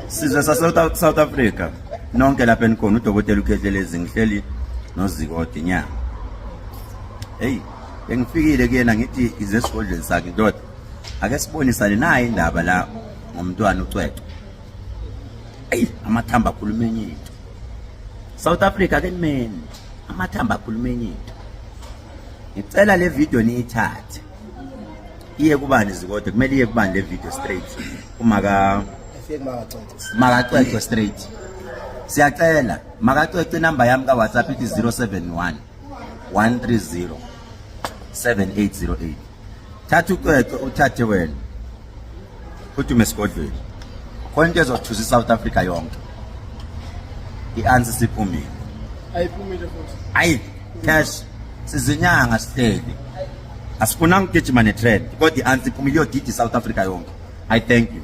Sizwe South Africa nonke lapha enikhona udokotela uKhehlelezi ngihleli noZiko Odinyanga. Hey, bengifikile kuyena ngithi ize esigodlweni sakhe ndoda. Ake sibonisane naye indaba la ngomntwana uCwecwe. Hey, amathamba akhuluma enye into. South Africa ke men, amathamba akhuluma enye into. Ngicela le video niyithathe. Iye kubani Zikode kumele iye kubani le video straight. Makacwecwe straight. Siyacela makacwecwe number yami ka WhatsApp ithi 071 130 7808. Thatha uCwecwe uthathe wena. Uthi umesigodlweni. Khona into ezothusa South Africa yonke. I-answer siphumile. Ayiphumile futhi. Ayi, cash sizinyanga sihleli. Asifuna ngigijima netrend kodwa i-answer iphumile yodidi South Africa yonke. I thank you.